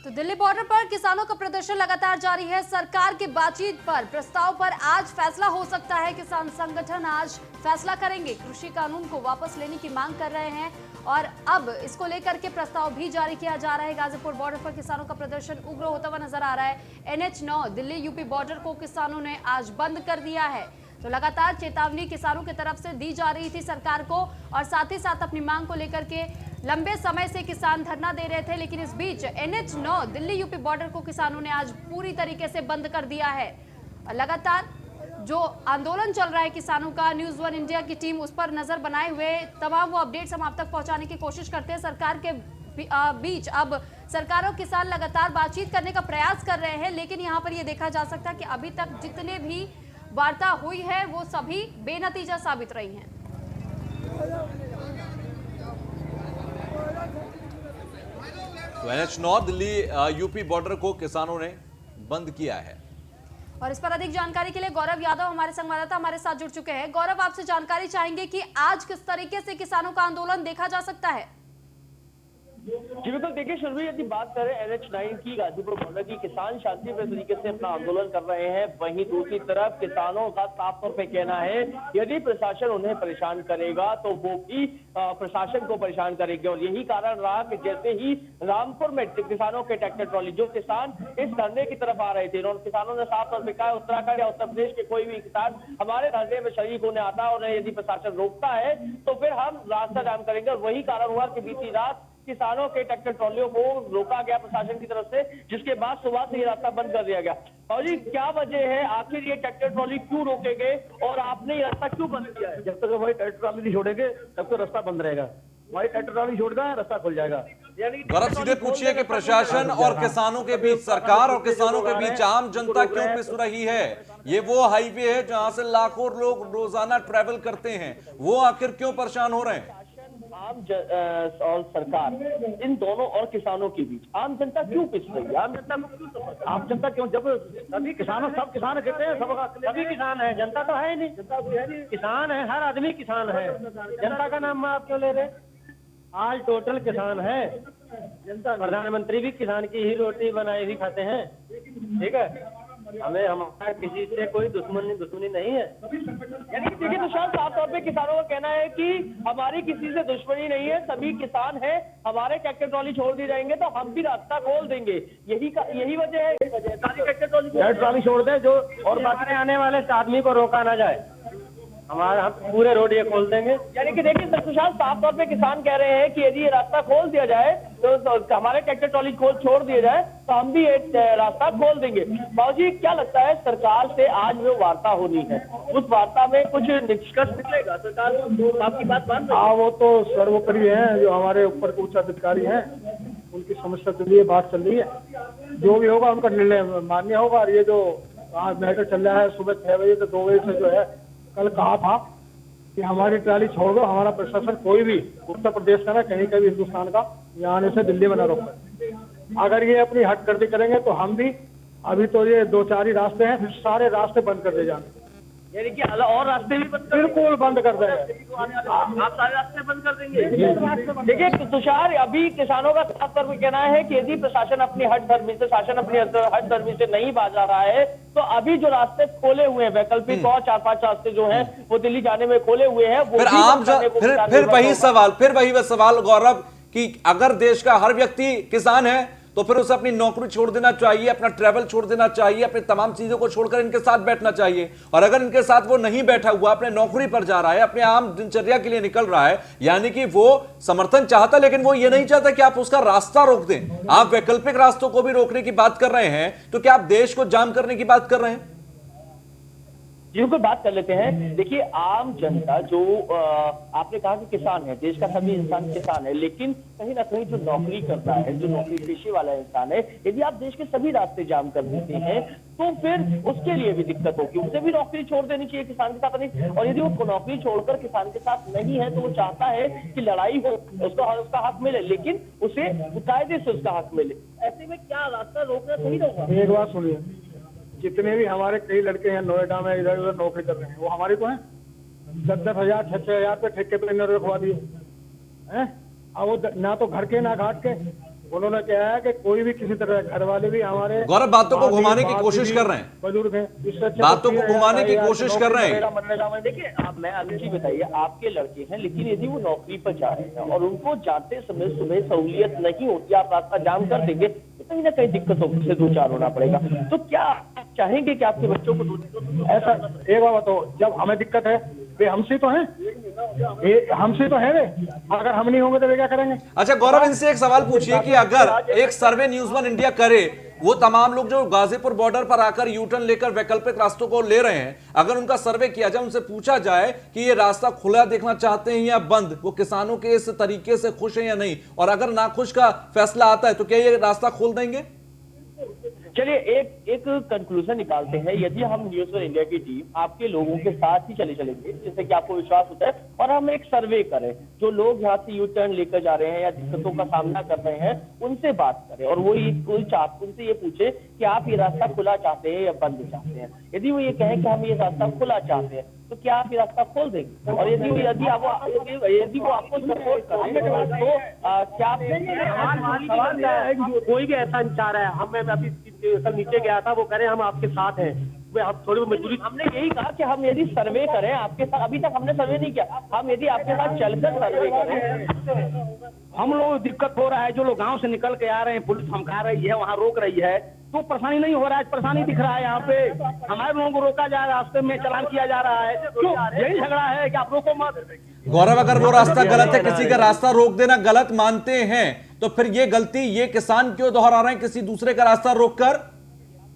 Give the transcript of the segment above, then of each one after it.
तो दिल्ली बॉर्डर पर किसानों का प्रदर्शन लगातार जारी है। सरकार की बातचीत पर प्रस्ताव पर आज फैसला हो सकता है। किसान संगठन आज फैसला करेंगे। कृषि कानून को वापस लेने की मांग कर रहे हैं और अब इसको लेकर के प्रस्ताव भी जारी किया जा रहा है। गाजीपुर बॉर्डर पर किसानों का प्रदर्शन उग्र होता हुआ नजर आ रहा है। NH9 दिल्ली यूपी बॉर्डर को किसानों ने आज बंद कर दिया है। तो लगातार चेतावनी किसानों की तरफ से दी जा रही थी सरकार को और साथ ही साथ अपनी मांग को लेकर के लंबे समय से किसान धरना दे रहे थे। लेकिन इस बीच NH9 दिल्ली यूपी बॉर्डर को किसानों ने आज पूरी तरीके से बंद कर दिया है। और लगातार जो आंदोलन चल रहा है किसानों का, न्यूज़ वन इंडिया की टीम उस पर नजर बनाए हुए तमाम वो अपडेट्स हम आप तक पहुंचाने की कोशिश करते हैं। सरकार के बीच अब सरकार और किसान लगातार बातचीत करने का प्रयास कर रहे हैं, लेकिन यहाँ पर यह देखा जा सकता है कि अभी तक जितने भी वार्ता हुई है वो सभी बेनतीजा साबित रही हैं। तो NH9 दिल्ली यूपी बॉर्डर को किसानों ने बंद किया है। और इस पर अधिक जानकारी के लिए गौरव यादव हमारे संवाददाता हमारे साथ जुड़ चुके हैं। गौरव, आपसे जानकारी चाहेंगे कि आज किस तरीके से किसानों का आंदोलन देखा जा सकता है। जी बिल्कुल, देखिए शर्मी, यदि बात करें NH9 की, गाजीपुर बॉर्डर की, किसान शांतिपूर्ण तरीके से अपना आंदोलन कर रहे हैं। वहीं दूसरी तरफ किसानों का साफ तौर पे कहना है यदि प्रशासन उन्हें परेशान करेगा तो वो भी प्रशासन को परेशान करेंगे। और यही कारण रहा कि जैसे ही रामपुर में किसानों के ट्रैक्टर ट्रॉली, जो किसान इस धरने की तरफ आ रहे थे, और किसानों ने साफ तौर पर कहा उत्तराखंड या उत्तर प्रदेश के कोई भी किसान हमारे धरने में शरीक होने आता है और यदि प्रशासन रोकता है तो फिर हम रास्ता जाम करेंगे। और वही कारण हुआ कि बीती रात किसानों के ट्रैक्टर ट्रॉलियों को रोका गया प्रशासन की तरफ से, जिसके बाद सुबह से ये रास्ता बंद कर दिया गया। और जी क्या वजह है, आखिर ये ट्रैक्टर ट्रॉली क्यों रोके गए और आपने ये रास्ता क्यों बंद किया है? जब तक वही ट्रैक्टर ट्रॉली नहीं छोड़ेंगे तब तो रास्ता बंद रहेगा। वही ट्रैक्टर ट्रॉली छोड़ दें रास्ता खुल जाएगा। गौरव, सीधे पूछिए कि प्रशासन और किसानों के बीच, सरकार और किसानों के बीच आम जनता क्यों पिस रही है? ये वो हाईवे है जहां से लाखों लोग रोजाना ट्रैवल करते हैं, वो आखिर क्यों परेशान हो रहे हैं? आम और सरकार, इन दोनों और किसानों के बीच आम जनता क्यों पिस रही है? आम जनता को क्यों, आम जनता क्यों? जब सभी किसानों, सब किसान कहते हैं, सभी किसान है, जनता तो है ही नहीं। जनता कोई है नहीं, किसान है, हर आदमी किसान है। जनता का नाम आप क्यों ले रहे? आज टोटल किसान है। जनता, प्रधानमंत्री भी किसान की ही रोटी बनाई हुई खाते हैं। ठीक है, हमें हमारा किसी से कोई दुश्मनी नहीं है। यानी कि देखिए तुषार, साफ तौर पे किसानों का कहना है कि हमारी किसी से दुश्मनी नहीं है, सभी किसान हैं, हमारे ट्रैक्टर ट्रॉली छोड़ दी जाएंगे तो हम भी रास्ता खोल देंगे। यही वजह है, सारी ट्रैक्टर ट्रॉली छोड़ दे जो, और बाकी आने वाले आदमी को रोका ना जाए। हमारा हम पूरे रोड ये खोल देंगे। यानी कि देखिए सुशांत, साफ तौर पे किसान कह रहे हैं कि यदि ये रास्ता खोल दिया जाए तो हमारे ट्रैक्टर ट्रॉली छोड़ दिया जाए तो हम भी एक रास्ता खोल देंगे। बाबूजी, क्या लगता है सरकार से आज जो वार्ता होनी है, उस वार्ता में कुछ निष्कर्ष निकलेगा? सरकार आपकी बात मान रही है? हाँ, वो तो सर्वोपरि है, जो हमारे ऊपर उच्च अधिकारी हैं उनकी समस्या के लिए बात चल रही है। जो भी होगा उनका निर्णय मान्य होगा। और ये जो आज मैटर चल रहा है सुबह 6 बजे से 2 बजे से, जो है कल कहा था कि हमारी ट्राली छोड़ दो, हमारा प्रशासन कोई भी उत्तर प्रदेश का ना, कहीं का भी हिंदुस्तान का, यहाँ आने से दिल्ली में न रोके। अगर ये अपनी हटकर्दी करेंगे तो हम भी, अभी तो ये 2-4 ही रास्ते हैं, फिर सारे रास्ते बंद कर दिए जाएंगे। यानी कि और रास्ते भी बिल्कुल बंद कर देंगे। आप सारे रास्ते बंद कर देंगे? देखिए तुषार, अभी किसानों का साफ तौर पर कहना है कि यदि प्रशासन अपनी शासन अपनी हटधर्मी से नहीं बाज रहा है तो अभी जो रास्ते खोले हुए हैं वैकल्पिक और 4-5 रास्ते जो हैं वो दिल्ली जाने में खोले हुए हैं, वो फिर वही सवाल गौरव, कि अगर देश का हर व्यक्ति किसान है तो फिर उसे अपनी नौकरी छोड़ देना चाहिए, अपना ट्रैवल छोड़ देना चाहिए, अपनी तमाम चीजों को छोड़कर इनके साथ बैठना चाहिए। और अगर इनके साथ वो नहीं बैठा हुआ, अपने नौकरी पर जा रहा है, अपने आम दिनचर्या के लिए निकल रहा है, यानी कि वो समर्थन चाहता, लेकिन वो ये नहीं चाहता कि आप उसका रास्ता रोक दें। आप वैकल्पिक रास्तों को भी रोकने की बात कर रहे हैं, तो क्या आप देश को जाम करने की बात कर रहे हैं? जिनको बात कर लेते हैं। देखिए आम जनता जो आपने कहा कि किसान है, देश का सभी इंसान किसान है, लेकिन कहीं ना कहीं जो नौकरी करता है, जो नौकरी पेशे वाला इंसान है, यदि आप देश के सभी रास्ते जाम कर देते हैं तो फिर उसके लिए भी दिक्कत होगी। उसे भी नौकरी छोड़ देनी चाहिए किसान के साथ नहीं। और यदि वो नौकरी छोड़कर किसान के साथ नहीं है तो वो चाहता है कि लड़ाई हो, उसका हक मिले, लेकिन उसे कायदे से उसका हक मिले। ऐसे में क्या रास्ता रोकना सही होगा? एक बात सुनिए, जितने भी हमारे कई लड़के हैं नोएडा में इधर उधर नौकरी कर रहे हैं, वो हमारे को हैं 10-10 हजार 6-6 हजार पे ठेके पे इन्होंने रखवा दिए हैं। अब वो ना तो घर के ना घाट के, उन्होंने क्या है कि कोई भी किसी तरह घर वाले भी हमारे गौरव बातों को भाभी, घुमाने की बाप कोशिश भी कर रहे हैं, बुजुर्ग हैं, इससे अच्छा बातों को 30,000 घुमाने की या कोशिश कर रहे हैं। मनरेगा में देखिए आप मैं अनुजी बताइए, आपके लड़के हैं लेकिन यदि वो नौकरी पर जा रहे हैं और उनको जाते समय सुबह सहूलियत नहीं होती, आप रास्ता जाम कर देंगे तो कहीं ना कहीं दिक्कतों से दो चार होना पड़ेगा। तो क्या आप चाहेंगे कि आपके बच्चों को ऐसा एक बात बताओ, जब हमें दिक्कत है वे हमसे तो हैं, हमसे तो है वे, अगर हम नहीं होंगे तो वे क्या करेंगे? अच्छा गौरव, इनसे एक सवाल पूछिए कि अगर एक सर्वे न्यूज़ वन इंडिया करे, वो तमाम लोग जो गाजीपुर बॉर्डर पर आकर यू टर्न लेकर वैकल्पिक रास्तों को ले रहे हैं, अगर उनका सर्वे किया जाए, उनसे पूछा जाए कि ये रास्ता खुला देखना चाहते हैं या बंद, वो किसानों के इस तरीके से खुश हैं या नहीं, और अगर नाखुश का फैसला आता है तो क्या ये रास्ता खोल देंगे? चलिए एक कंक्लूजन निकालते हैं। यदि हम न्यूज़ वन इंडिया की टीम आपके लोगों के साथ ही चलेंगे, जैसे कि आपको विश्वास होता है, और हम एक सर्वे करें, जो लोग यहाँ से यू टर्न लेकर जा रहे हैं या दिक्कतों का सामना कर रहे हैं, उनसे बात करें और वो उनसे ये पूछे कि आप ये रास्ता खुला चाहते हैं या बंद चाहते हैं। यदि वो ये कहें कि हम ये रास्ता खुला चाहते हैं तो क्या आप ये रास्ता खोल देंगे? और यदि वो आपको सपोर्ट करेंगे तो क्या आप कोई भी ऐसा नहीं चाह रहा है। हम मैं अभी कल नीचे गया था, वो कह रहे हैं हम आपके साथ हैं, वे हम थोड़ी मजबूरी। हमने यही कहा कि हम यदि सर्वे करें आपके साथ, अभी तक हमने सर्वे नहीं किया, हम यदि आपके साथ चलकर सर्वे करें। हम लोग दिक्कत हो रहा है, जो लोग गांव से निकल के आ रहे हैं, पुलिस धमका रही है, वहाँ रोक रही है, तो परेशानी नहीं हो रहा है, परेशानी दिख रहा है। यहाँ पे हमारे लोगों को रोका जा रहा है, रास्ते में चालान किया जा रहा है, क्यों? यही झगड़ा है कि आप रोको मत। गौरव, अगर वो रास्ता गलत है, किसी का रास्ता रोक देना गलत मानते हैं, तो फिर ये गलती ये किसान क्यों दोहरा रहे हैं किसी दूसरे का रास्ता रोककर?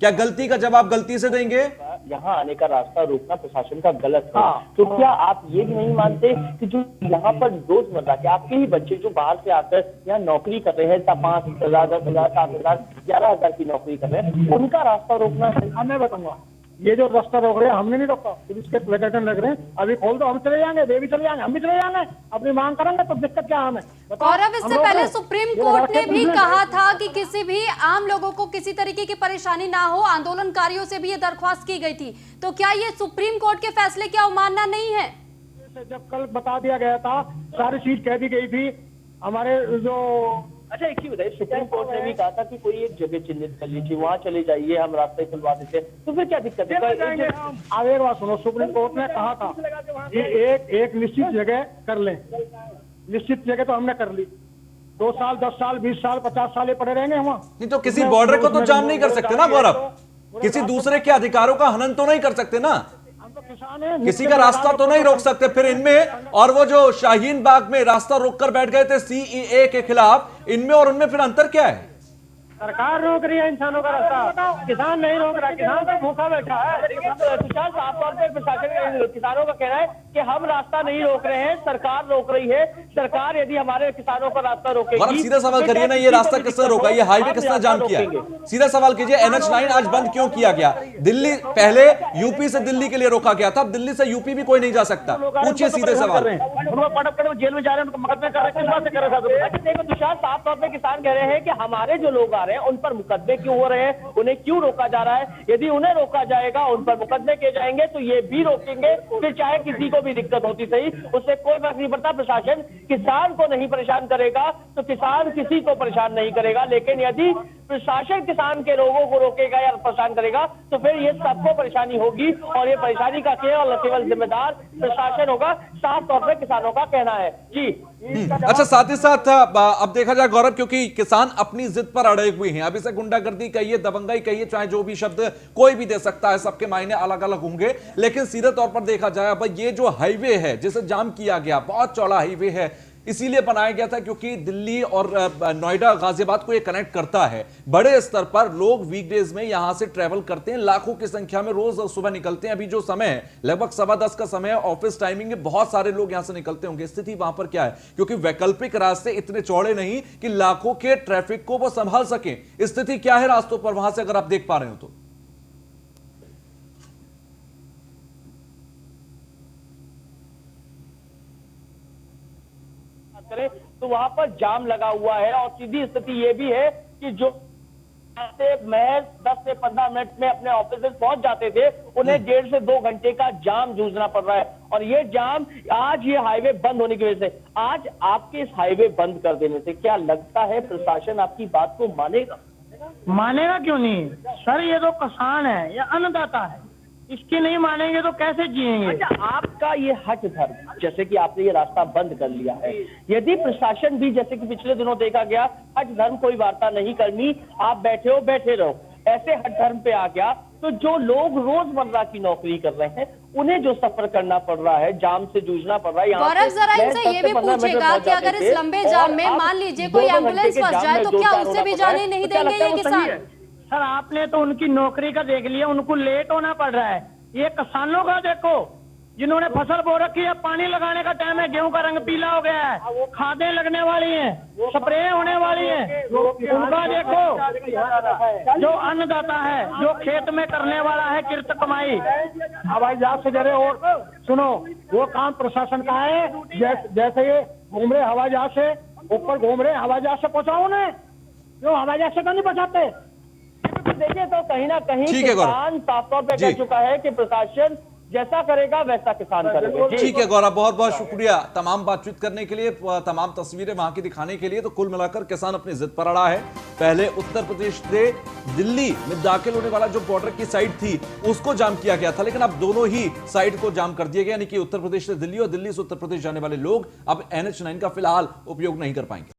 क्या गलती का जवाब गलती से देंगे? यहाँ आने का रास्ता रोकना प्रशासन का गलत है। तो क्या आप ये भी नहीं मानते कि जो यहाँ पर रोजमर्रा के आपके ही बच्चे जो बाहर से आकर यहाँ नौकरी कर रहे हैं, 5,000, 10,000, 7,000, 11,000 की नौकरी कर रहे हैं, उनका रास्ता रोकना? मैं बताऊंगा, ये जो रास्ता रोक रहे हैं हमने नहीं रोका, पुलिस के प्लेकेटन लग रहे हैं, अभी खोल दो, हम चले जाएंगे, वे भी चले जाएंगे, हम भी चले जाएंगे, अपनी मांग करेंगे, तो दिक्कत क्या हमें? गौरव, इससे पहले सुप्रीम कोर्ट ने भी कहा था कि किसी भी आम लोगों को किसी तरीके की परेशानी ना हो, आंदोलनकारियों से भी ये दरख्वास्त की गई थी, तो क्या ये सुप्रीम कोर्ट के फैसले की अवमानना नहीं है? जब कल बता दिया गया था, सारी चीज कह दी गई थी, हमारे जो अच्छा एक चीज बताइए, सुप्रीम कोर्ट ने भी कहा था कि कोई एक जगह चिन्हित कर लीजिए, वहाँ चले जाइए, हम रास्ते खुलवा देते हैं, तो फिर क्या दिक्कत है? अब एक बात सुनो, सुप्रीम कोर्ट ने कहा था कि एक निश्चित जगह कर लें, निश्चित जगह तो हमने कर ली, 2 साल, 10 साल, 20 साल, 50 साल ये पड़े रहेंगे वहाँ। नहीं तो किसी बॉर्डर को तो जाम नहीं कर सकते ना गौरव, किसी दूसरे के अधिकारों का हनन तो नहीं कर सकते ना, किसी का रास्ता तो नहीं रोक सकते। फिर इनमें और वो जो शाहीन बाग में रास्ता रोककर बैठ गए थे सीएए के खिलाफ, इनमें और उनमें फिर अंतर क्या है? सरकार रोक रही है इंसानों का रास्ता, किसान नहीं रोक रहा, किसान तो भूखा बैठा है। तुषार, साफ तौर पर प्रशासन किसानों का कहना है कि हम रास्ता नहीं रोक रहे हैं, सरकार रोक रही है। सरकार यदि हमारे किसानों का रास्ता रोकेगी, और सीधा सवाल करिए ना, ये रास्ता किसने रोका, ये हाईवे किसने जाम किया? सीधा सवाल कीजिए, NH9 आज बंद क्यों किया गया? दिल्ली, पहले यूपी से दिल्ली के लिए रोका गया था, अब दिल्ली से यूपी भी कोई नहीं जा सकता। पूछिए सीधे सवाल। जेल में जा रहे हैं, उनको मुकदमे कर रहे हैं। देखो तुषार, साफ तौर पर किसान कह रहे हैं कि हमारे जो लोग आ रहे हैं उन पर मुकदमे क्यों हो रहे हैं, उन्हें क्यों रोका जा रहा है? यदि उन्हें रोका जाएगा, उन पर मुकदमे किए जाएंगे, तो ये भी रोकेंगे, फिर चाहे किसी को भी दिक्कत होती सही, उससे कोई फर्क नहीं पड़ता। प्रशासन किसान को नहीं परेशान करेगा तो किसान किसी को परेशान नहीं करेगा, लेकिन यदि प्रशासन किसान के लोगों को रोकेगा या परेशान करेगा तो फिर ये सबको परेशानी होगी, और ये परेशानी का केवल जिम्मेदार प्रशासन होगा, साफ तौर पर किसानों का कहना है। जी अच्छा, साथ ही साथ अब देखा जाए गौरव, क्योंकि किसान अपनी जिद पर अड़े हुए हैं, अब इसे गुंडागर्दी कहिए, दबंगाई कहिए, चाहे जो भी शब्द कोई भी दे सकता है, सबके मायने अलग अलग होंगे, लेकिन सीधे तौर पर देखा जाए, अब ये जो हाईवे है जिसे जाम किया गया, बहुत चौड़ा हाईवे है, इसीलिए बनाया गया था क्योंकि दिल्ली और नोएडा, गाजियाबाद को ये कनेक्ट करता है। बड़े स्तर पर लोग वीकडेज में यहां से ट्रेवल करते हैं, लाखों की संख्या में रोज सुबह निकलते हैं। अभी जो समय है लगभग 10:15 का समय है, ऑफिस टाइमिंग में बहुत सारे लोग यहां से निकलते होंगे। स्थिति वहां पर क्या है, क्योंकि वैकल्पिक रास्ते इतने चौड़े नहीं कि लाखों के ट्रैफिक को वो संभाल सके। स्थिति क्या है रास्तों पर वहां से, अगर आप देख पा रहे हो तो? तो वहां पर जाम लगा हुआ है, और सीधी स्थिति ये भी है कि जो से महज 10 से 15 मिनट में अपने ऑफिस पहुंच जाते थे, उन्हें 1.5 से 2 घंटे का जाम जूझना पड़ रहा है। और ये जाम आज ये हाईवे बंद होने की वजह से, आज आपके इस हाईवे बंद कर देने से क्या लगता है प्रशासन आपकी बात को मानेगा? मानेगा क्यों नहीं सर, ये तो किसान है, ये अन्नदाता है, इसकी नहीं मानेंगे तो कैसे जिएंगे। अच्छा, आपका ये हट धर्म, जैसे कि आपने ये रास्ता बंद कर लिया है, यदि प्रशासन भी जैसे कि पिछले दिनों देखा गया हट धर्म कोई वार्ता नहीं करनी, आप बैठे हो बैठे रहो, ऐसे हट धर्म पे आ गया तो जो लोग रोजमर्रा की नौकरी कर रहे हैं उन्हें जो सफर करना पड़ रहा है, जाम से जूझना पड़ रहा है। गौरव जरा इनसे ये भी पूछेगा कि अगर इस लंबे जाम में मान लीजिए कोई एम्बुलेंस फंस जाए तो क्या उससे भी जाने नहीं देंगे ये किसान? सर आपने तो उनकी नौकरी का देख लिया, उनको लेट होना पड़ रहा है। ये किसानों का देखो, जिन्होंने फसल बो रखी है, पानी लगाने का टाइम है, गेहूं का रंग पीला हो गया है, खादें लगने वाली हैं, स्प्रे होने वाली हैं, उनका देखो। जो अन्नदाता है, जो खेत में करने वाला है किरत कमाई, हवाई जहाज से जरे और सुनो, वो काम प्रशासन का है। जैसे ये घूम रहे हवाई जहाज से ऊपर घूम रहे, हवाई जहाज से पहुंचाओ उन्हें, जो हवाई जहाज से तो नहीं पहुंचाते। देखिए तो कहीं ना कहीं ठीक है गौरव, किसान साफ तौर पे कह चुका है कि प्रशासन जैसा करेगा वैसा किसान करेगा। ठीक है गौरव, बहुत बहुत शुक्रिया तमाम बातचीत करने के लिए, तमाम तस्वीरें वहां की दिखाने के लिए। तो कुल मिलाकर किसान अपनी जिद पर अड़ा है। पहले उत्तर प्रदेश से दिल्ली में दाखिल होने वाला जो बॉर्डर की साइड थी उसको जाम किया गया था, लेकिन अब दोनों ही साइड को जाम कर दिया गया, यानी कि उत्तर प्रदेश से दिल्ली और दिल्ली से उत्तर प्रदेश जाने वाले लोग अब NH9 का फिलहाल उपयोग नहीं कर पाएंगे।